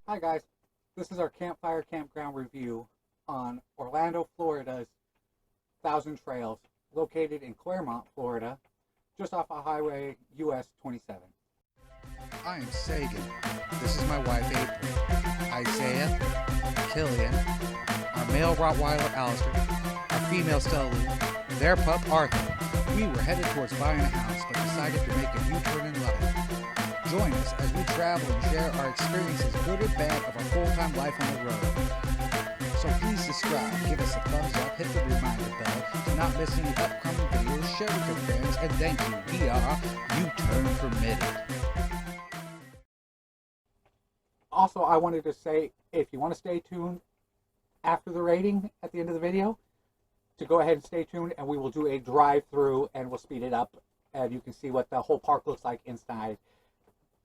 Hi guys, this is our campfire campground review on Orlando, Florida's Thousand Trails, located in Claremont, Florida, just off of Highway US 27. I am Sagan. This is my wife April. Isaiah, Killian, our male Rottweiler Alistair, our female Stella Lou, their pup Arthur. We were headed towards buying a house, but decided to make a U-turn in life. Join us as we travel and share our experiences, good or bad, of our full-time life on the road. So please subscribe, give us a thumbs up, hit the reminder bell to not miss any upcoming videos, share with your friends, and thank you. We are U-Turn Permitted. Also, I wanted to say, if you want to stay tuned after the rating at the end of the video, to go ahead and stay tuned, and we will do a drive-through and we'll speed it up and you can see what the whole park looks like inside.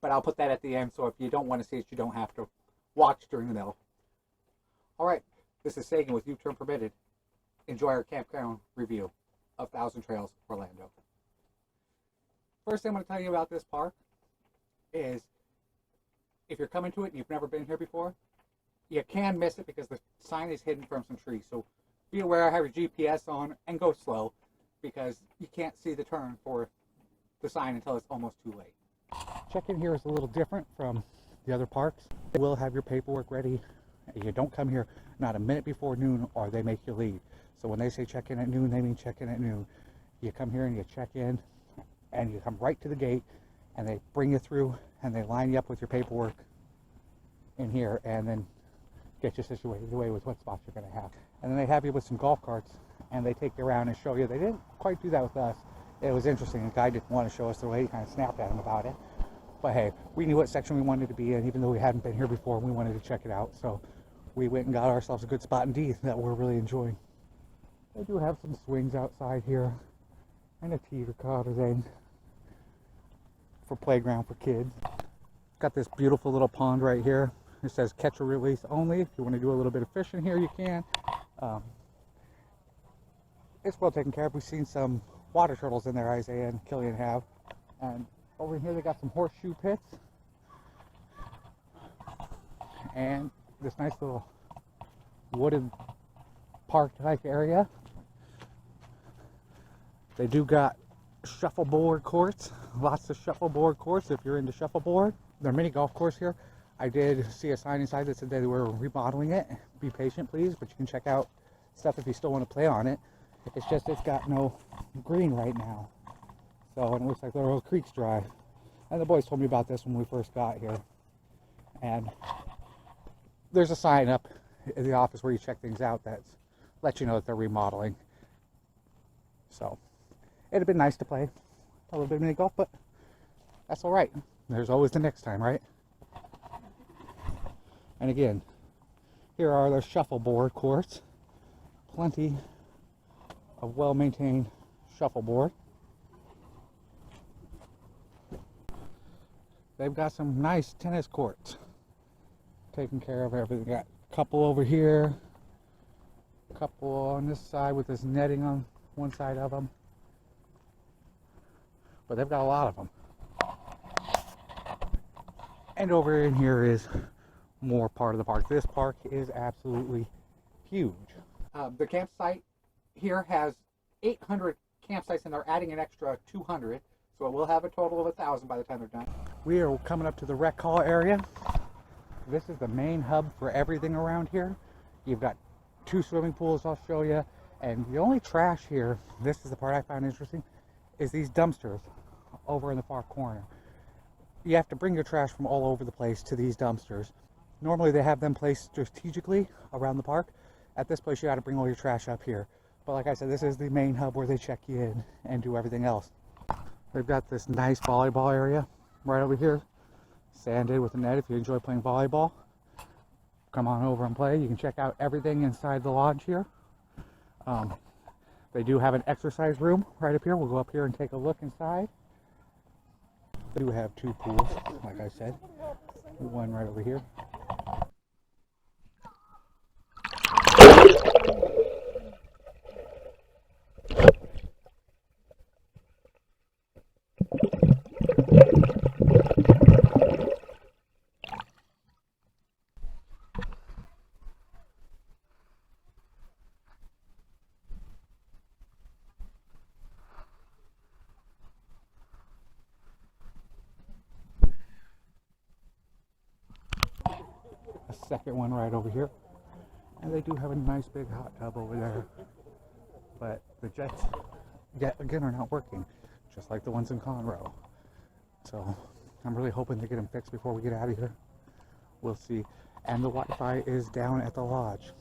But I'll put that at the end, so if you don't want to see it, you don't have to watch during the middle. Alright, this is Sagan with U-Turn Permitted. Enjoy our campground review of Thousand Trails, Orlando. First thing I'm going to tell you about this park is, if you're coming to it and you've never been here before, you can miss it because the sign is hidden from some trees. So be aware, have your GPS on and go slow, because you can't see the turn for the sign until it's almost too late. Check-in here is a little different from the other parks. You will have your paperwork ready. You don't come here not a minute before noon or they make you leave. So when they say check-in at noon, they mean check-in at noon. You come here and you check in and you come right to the gate and they bring you through and they line you up with your paperwork in here and then get you situated away with what spots you're going to have. And then they have you with some golf carts and they take you around and show you. They didn't quite do that with us. It was interesting. The guy didn't want to show us the way. He kind of snapped at him about it. But hey, we knew what section we wanted to be in, even though we hadn't been here before. We wanted to check it out. So we went and got ourselves a good spot in D that we're really enjoying. They do have some swings outside here and a teeter-totter thing for playground for kids. Got this beautiful little pond right here. It says catch or release only. If you want to do a little bit of fishing here, you can. It's well taken care of. We've seen some water turtles in there, Isaiah and Killian have. And over here they got some horseshoe pits. And this nice little wooded park type area. They do got shuffleboard courts. Lots of shuffleboard courts if you're into shuffleboard. Their mini golf course here. I did see a sign inside that said they were remodeling it. Be patient please, but you can check out stuff if you still want to play on it. It's just it's got no green right now. So, and it looks like the old creek's dry. And the boys told me about this when we first got here. And there's a sign up in the office where you check things out that lets you know that they're remodeling. So, it'd have been nice to play a little bit of mini golf, but that's all right. There's always the next time, right? And again, here are the shuffleboard courts. Plenty of well-maintained shuffleboard. They've got some nice tennis courts. Taking care of everything. Got a couple over here. A couple on this side with this netting on one side of them. But they've got a lot of them. And over in here is more part of the park. This park is absolutely huge. The campsite here has 800 campsites and they're adding an extra 200. So it will have a total of 1,000 by the time they're done. We are coming up to the rec hall area. This is the main hub for everything around here. You've got 2 swimming pools I'll show you. And the only trash here, this is the part I found interesting, is these dumpsters over in the far corner. You have to bring your trash from all over the place to these dumpsters. Normally they have them placed strategically around the park. At this place you got to bring all your trash up here. But like I said, this is the main hub where they check you in and do everything else. They've got this nice volleyball area right over here. Sanded with a net if you enjoy playing volleyball. Come on over and play. You can check out everything inside the lodge here. They do have an exercise room right up here. We'll go up here and take a look inside. They do have 2 pools, like I said. One right over here. second one right over here. And they do have a nice big hot tub over there. But the jets, yet again, are not working, just like the ones in Conroe. So I'm really hoping to get them fixed before we get out of here. We'll see. And the Wi-Fi is down at the lodge.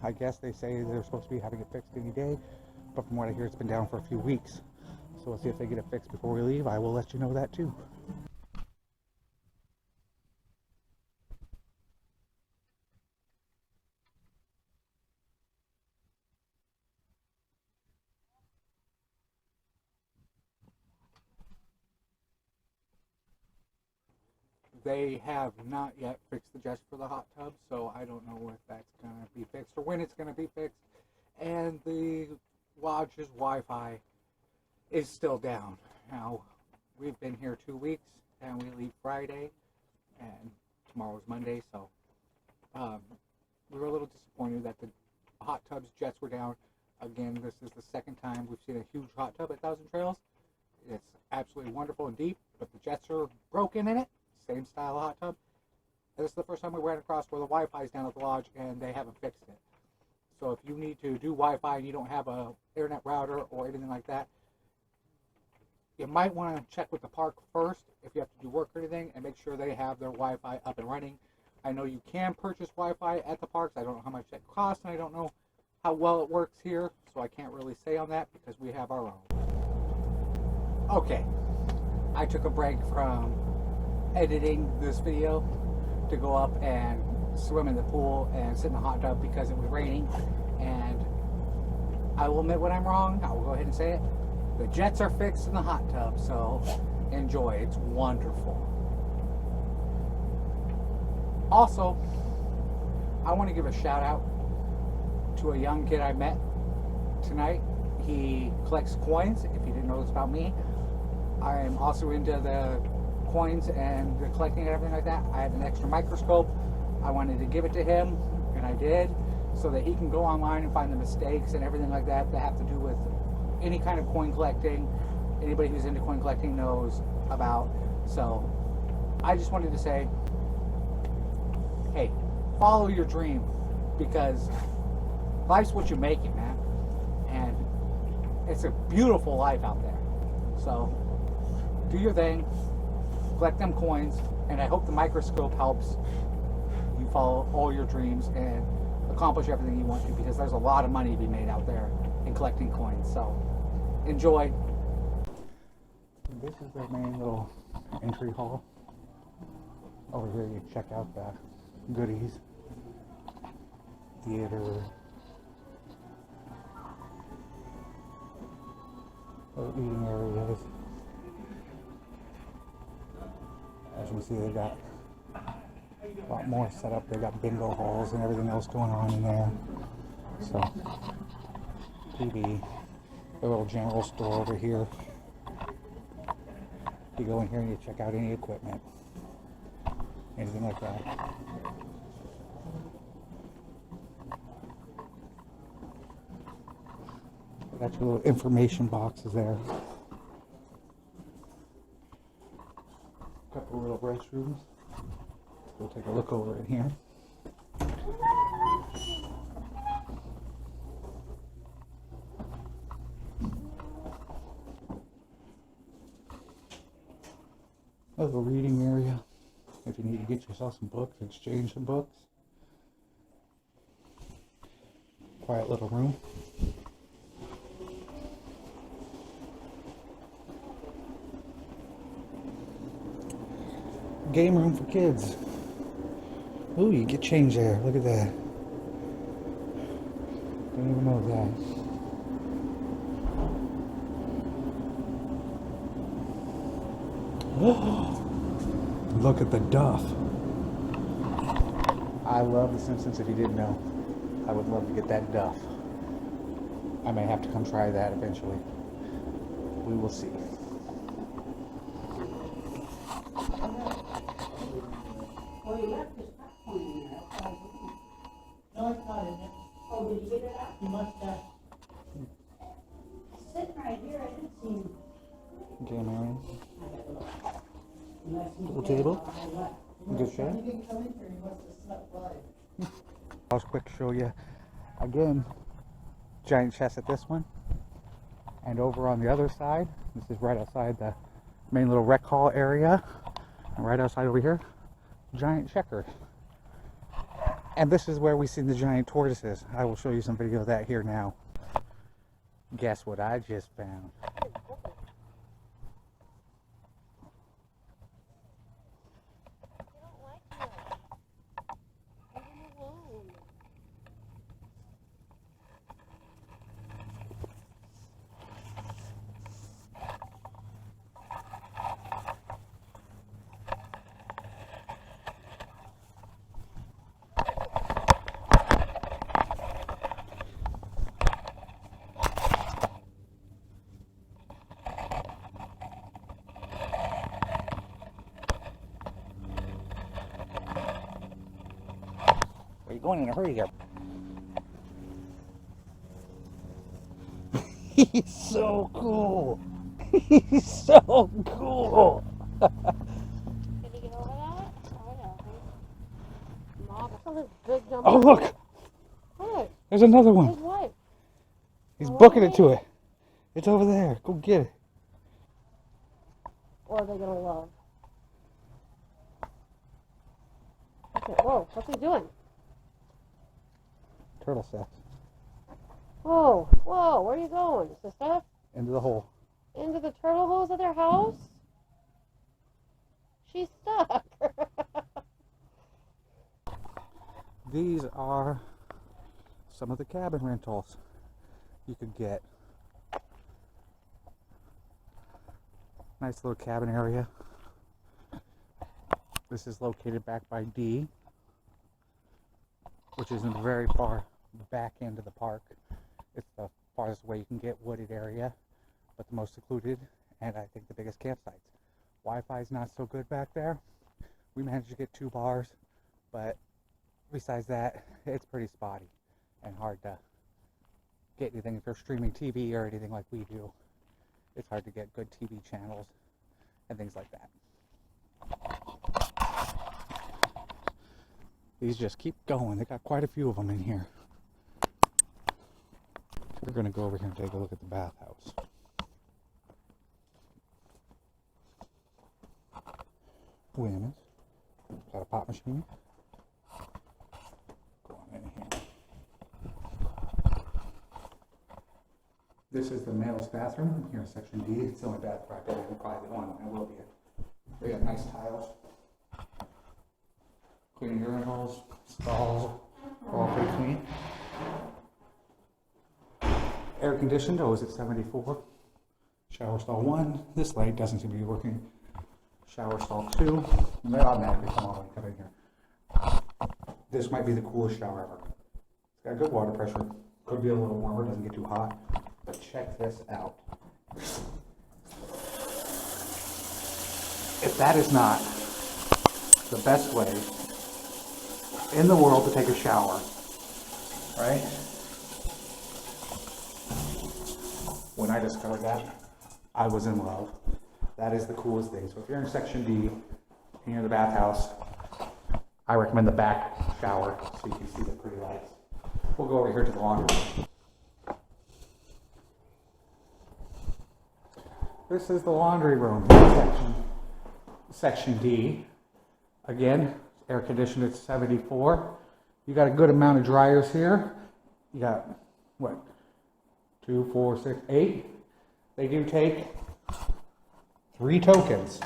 I guess they say they're supposed to be having it fixed any day, but from what I hear, it's been down for a few weeks. So we'll see if they get it fixed before we leave. I will let you know that too. They have not yet fixed the jets for the hot tub, so I don't know if that's going to be fixed or when it's going to be fixed. And the lodge's Wi-Fi is still down. Now, we've been here 2 weeks, and we leave Friday, and tomorrow's Monday, so we were a little disappointed that the hot tub's jets were down. Again, this is the second time we've seen a huge hot tub at Thousand Trails. It's absolutely wonderful and deep, but the jets are broken in it. Same style hot tub. And this is the first time we ran across where the Wi-Fi is down at the lodge and they haven't fixed it. So if you need to do Wi-Fi and you don't have a internet router or anything like that, you might want to check with the park first if you have to do work or anything and make sure they have their Wi-Fi up and running. I know you can purchase Wi-Fi at the parks. I don't know how much that costs, and I don't know how well it works here, so I can't really say on that because we have our own. Okay, I took a break from editing this video to go up and swim in the pool and sit in the hot tub because it was raining, and I will admit when I'm wrong. I will go ahead and say it. The jets are fixed in the hot tub, so enjoy. It's wonderful. Also, I want to give a shout out to a young kid I met tonight. He collects coins. If you didn't know this about me, I am also into the coins and the collecting and everything like that. I have an extra microscope. I wanted to give it to him, and I did, so that he can go online and find the mistakes and everything like that that have to do with any kind of coin collecting. Anybody who's into coin collecting knows about. So I just wanted to say, hey, follow your dream, because life's what you make it, man. And it's a beautiful life out there. So do your thing, collect them coins, and I hope the microscope helps you follow all your dreams and accomplish everything you want to, because there's a lot of money to be made out there in collecting coins. So enjoy. This is their main little entry hall. Over here you check out the goodies, theater, little eating areas. As you can see, they got a lot more set up. They got bingo halls and everything else going on in there. So, TV, a little general store over here. You go in here and you check out any equipment, anything like that. Got your little information boxes there. Couple little restrooms. We'll take a look over in here. A little reading area. If you need to get yourself some books, exchange some books. Quiet little room. Game room for kids. Ooh, you get change there. Look at that. Didn't even know that. Look at the duff. I love The Simpsons. If you didn't know, I would love to get that duff. I may have to come try that eventually. We will see. Oh, you left this popcorn in there. No, it's not in there. Oh, did you get it out? You must have. Sitting right here, I didn't see him. Game area. Unless he's Little dead. table. I left. Good shape. He didn't come in here, he must have slept by. I'll just quick show you again. Giant chest at this one, and over on the other side, this is right outside the main little rec hall area, and right outside over here, giant checkers. And this is where we see the giant tortoises. I will show you some video of that here now. Guess what I just found? Are you going in a hurry here? He's so cool. He's so cool. Can you get over that? Oh, yeah. Mom, I saw this big jump. Oh, look. Hey, There's another his one. wife. He's Oh, booking it to wait. it. It's over there. Go get it. What are they gonna love? Okay, whoa, what's he doing? Turtle sex. Whoa, whoa, where are you going, sister? Into the hole. Into the turtle holes of their house? She's stuck. These are some of the cabin rentals you could get. Nice little cabin area. This is located back by D, which is in the very far back end of the park. It's the farthest away you can get wooded area, but the most secluded, and I think the biggest campsites. Wi-Fi is not so good back there. We managed to get 2 bars, but besides that, it's pretty spotty and hard to get anything if you're streaming TV or anything like we do. It's hard to get good TV channels and things like that. These just keep going. They got quite a few of them in here. We're going to go over here and take a look at the bathhouse. Women's. Got a pop machine. Go on in here. This is the male's bathroom. Here in section D. It's the only bathroom I've got in the private one. It will be. They got nice tiles. Clean urinals, stalls, all pretty clean. Air conditioned, oh, is it 74? Shower stall 1. This light doesn't seem to be working. Shower stall 2. And they automatically come on when you come in here. This might be the coolest shower ever. It's got good water pressure. Could be a little warmer, doesn't get too hot. But check this out. If that is not the best way in the world to take a shower, right? When I discovered that, I was in love. That is the coolest thing. So if you're in section D and you're in the bathhouse, I recommend the back shower so you can see the pretty lights. We'll go over here to the laundry room. This is the laundry room, section D. Again, air conditioned at 74. You got a good amount of dryers here. You got, what, 2, 4, 6, 8. They do take 3 tokens.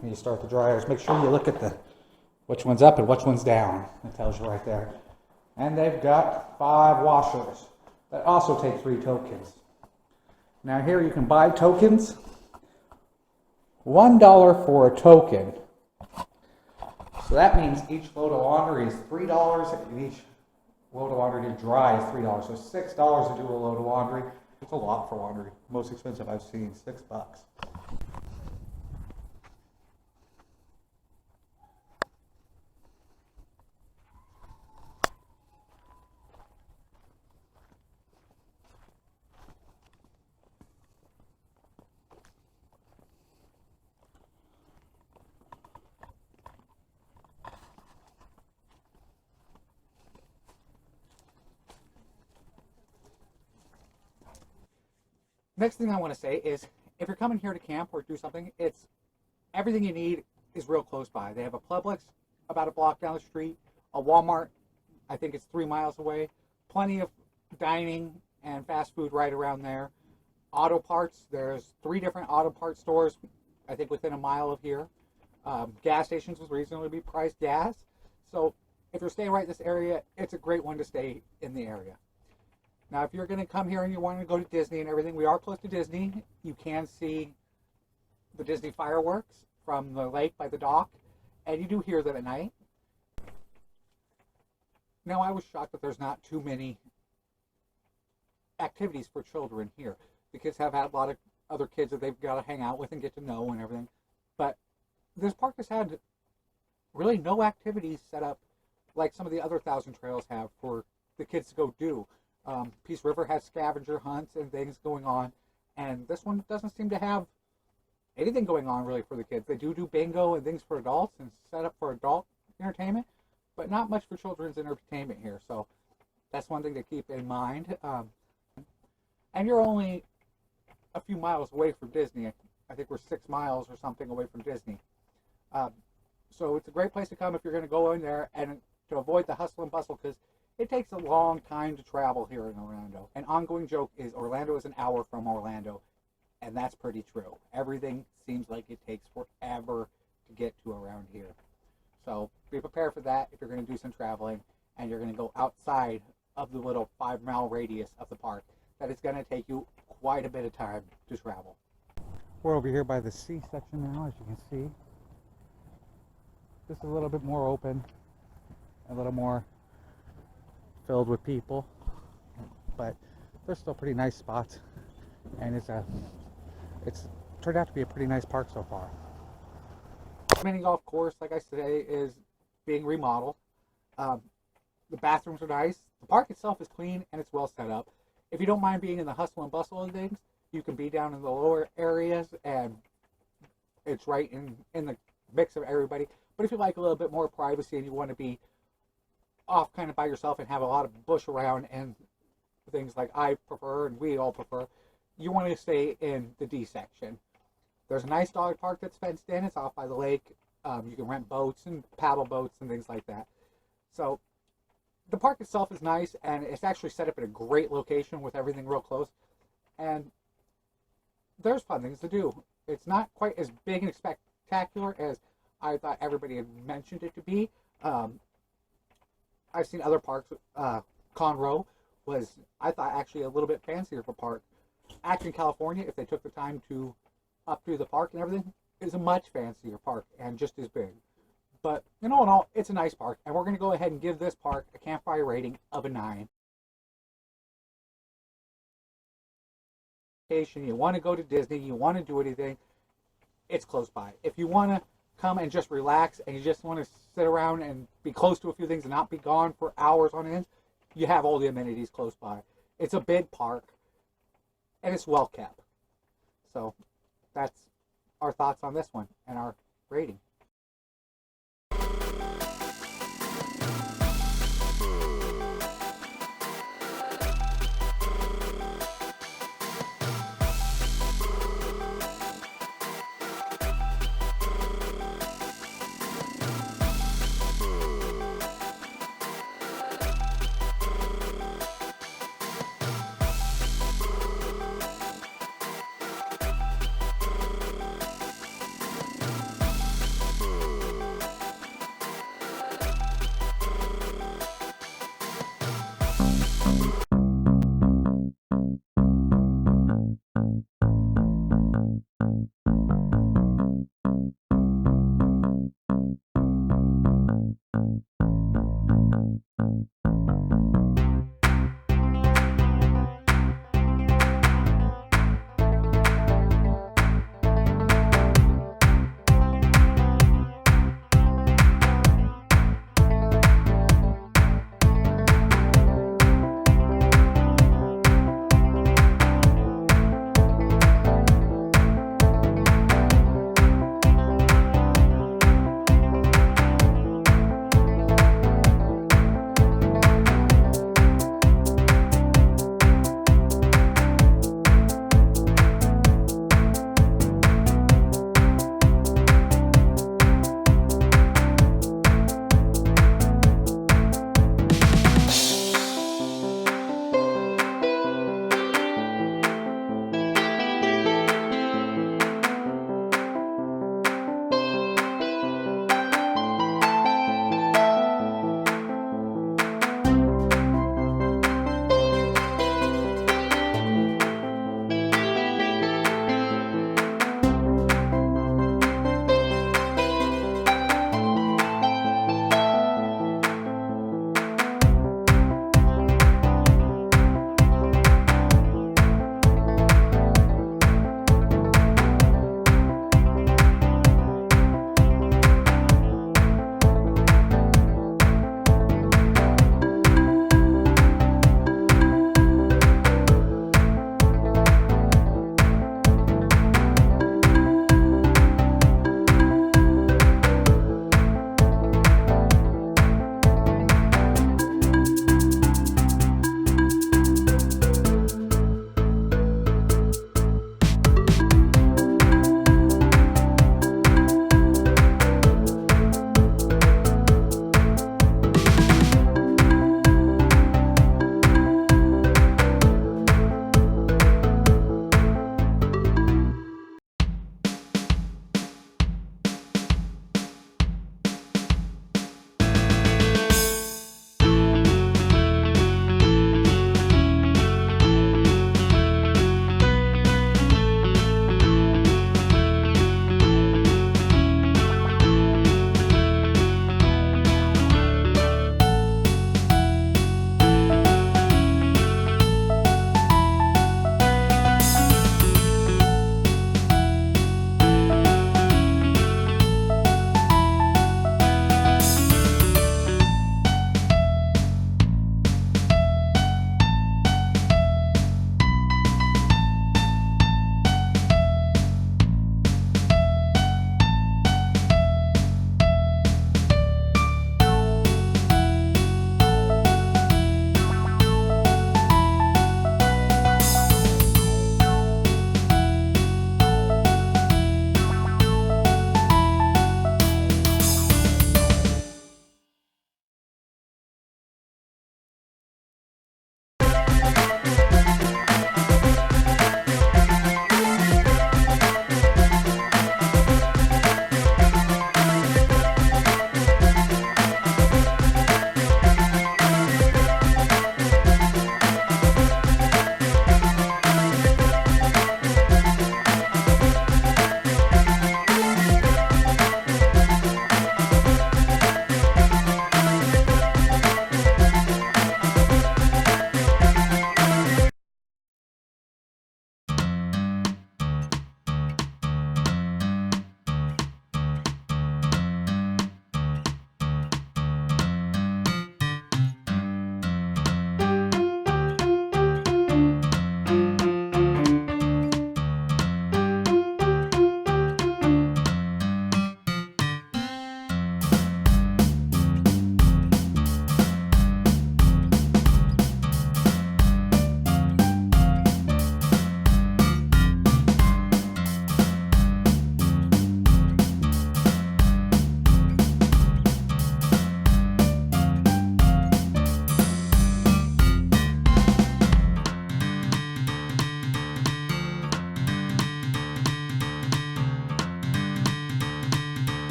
When you start the dryers, make sure you look at which one's up and which one's down. It tells you right there. And they've got 5 washers that also take 3 tokens. Now here you can buy tokens. $1 for a token. So that means each load of laundry is $3, and each load of laundry to dry is $3. So $6 to do a load of laundry. It's a lot for laundry. Most expensive I've seen, $6. Next thing I want to say is, if you're coming here to camp or do something, it's everything you need is real close by. They have a Publix about a block down the street, a Walmart, I think it's 3 miles away, plenty of dining and fast food right around there. Auto parts, there's 3 different auto parts stores, I think within a mile of here. Gas stations with reasonably priced gas. So if you're staying right in this area, it's a great one to stay in the area. Now, if you're going to come here and you want to go to Disney and everything, we are close to Disney. You can see the Disney fireworks from the lake by the dock, and you do hear them at night. Now, I was shocked that there's not too many activities for children here. The kids have had a lot of other kids that they've got to hang out with and get to know and everything. But this park has had really no activities set up like some of the other Thousand Trails have for the kids to go do. Peace River has scavenger hunts and things going on, and this one doesn't seem to have anything going on really for the kids. They do bingo and things for adults and set up for adult entertainment, but not much for children's entertainment here. So that's one thing to keep in mind. And you're only a few miles away from Disney. I think we're 6 miles or something away from Disney. So it's a great place to come if you're going to go in there and to avoid the hustle and bustle, because it takes a long time to travel here in Orlando. An ongoing joke is Orlando is an hour from Orlando, and that's pretty true. Everything seems like it takes forever to get to around here. So be prepared for that if you're going to do some traveling and you're going to go outside of the little 5-mile radius of the park. That it's going to take you quite a bit of time to travel. We're over here by the sea section now, as you can see. Just a little bit more open, a little more filled with people, but they're still pretty nice spots, and it's turned out to be a pretty nice park so far. The mini golf course, like I say, is being remodeled. The bathrooms are nice. The park itself is clean and it's well set up. If you don't mind being in the hustle and bustle of things, you can be down in the lower areas and it's right in the mix of everybody. But if you like a little bit more privacy and you want to be off kind of by yourself and have a lot of bush around and things like I prefer and we all prefer, you want to stay in the D section. There's a nice dog park that's fenced in. It's off by the lake. You can rent boats and paddle boats and things like that. So the park itself is nice, and it's actually set up in a great location with everything real close. And there's fun things to do. It's not quite as big and spectacular as I thought everybody had mentioned it to be. I've seen other parks. Conroe was, I thought, actually a little bit fancier of a park. Acton, California, if they took the time to updo the park and everything, is a much fancier park and just as big. But in all, it's a nice park, and we're going to go ahead and give this park a campfire rating of a 9. You want to go to Disney, you want to do anything, it's close by. If you want to come and just relax and you just want to sit around and be close to a few things and not be gone for hours on end, you have all the amenities close by. It's a big park, and it's well kept. So that's our thoughts on this one and our rating.